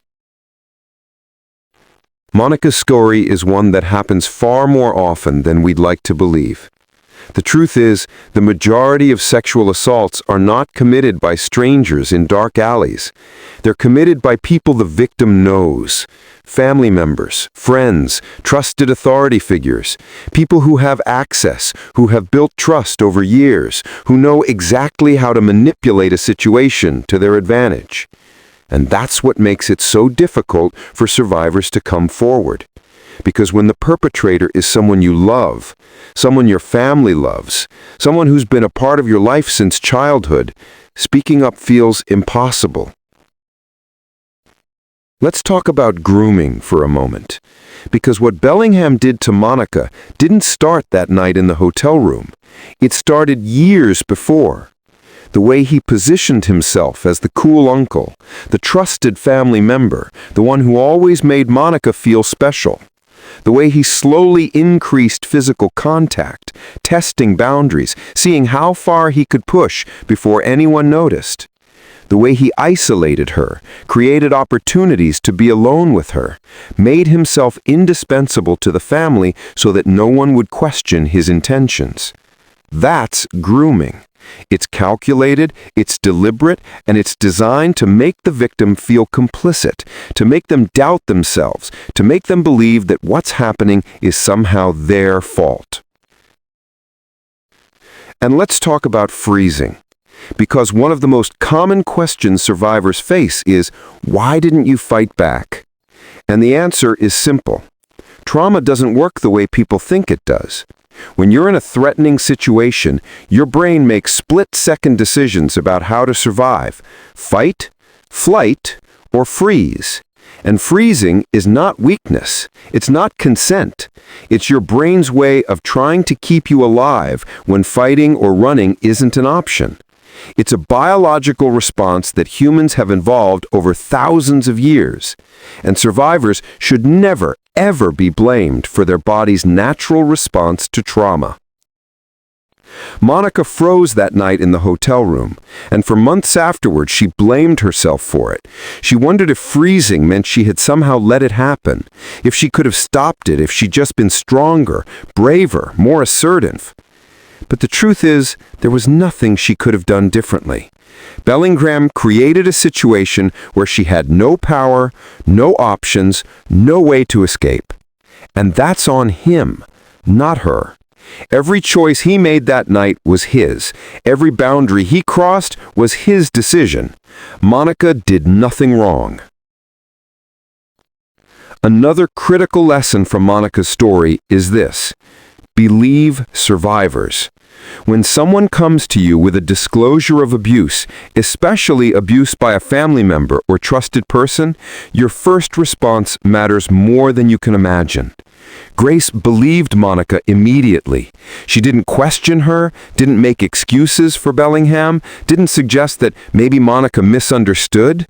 Monica's story is one that happens far more often than we'd like to believe. The truth is, the majority of sexual assaults are not committed by strangers in dark alleys. They're committed by people the victim knows. Family members, friends, trusted authority figures, people who have access, who have built trust over years, who know exactly how to manipulate a situation to their advantage. And that's what makes it so difficult for survivors to come forward. Because when the perpetrator is someone you love, someone your family loves, someone who's been a part of your life since childhood, speaking up feels impossible. Let's talk about grooming for a moment. Because what Bellingham did to Monica didn't start that night in the hotel room. It started years before. The way he positioned himself as the cool uncle, the trusted family member, the one who always made Monica feel special. The way he slowly increased physical contact, testing boundaries, seeing how far he could push before anyone noticed. The way he isolated her, created opportunities to be alone with her, made himself indispensable to the family so that no one would question his intentions. That's grooming. It's calculated, it's deliberate, and it's designed to make the victim feel complicit, to make them doubt themselves, to make them believe that what's happening is somehow their fault. And let's talk about freezing. Because one of the most common questions survivors face is, why didn't you fight back? And the answer is simple. Trauma doesn't work the way people think it does. When you're in a threatening situation, your brain makes split-second decisions about how to survive: fight, flight, or freeze. And freezing is not weakness. It's not consent. It's your brain's way of trying to keep you alive when fighting or running isn't an option. It's a biological response that humans have evolved over thousands of years, and survivors should never, ever be blamed for their body's natural response to trauma. Monica froze that night in the hotel room, and for months afterward she blamed herself for it. She wondered if freezing meant she had somehow let it happen, if she could have stopped it, if she'd just been stronger, braver, more assertive. But the truth is, there was nothing she could have done differently. Bellingham created a situation where she had no power, no options, no way to escape. And that's on him, not her. Every choice he made that night was his. Every boundary he crossed was his decision. Monica did nothing wrong. Another critical lesson from Monica's story is this: believe survivors. When someone comes to you with a disclosure of abuse, especially abuse by a family member or trusted person, your first response matters more than you can imagine. Grace believed Monica immediately. She didn't question her, didn't make excuses for Bellingham, didn't suggest that maybe Monica misunderstood.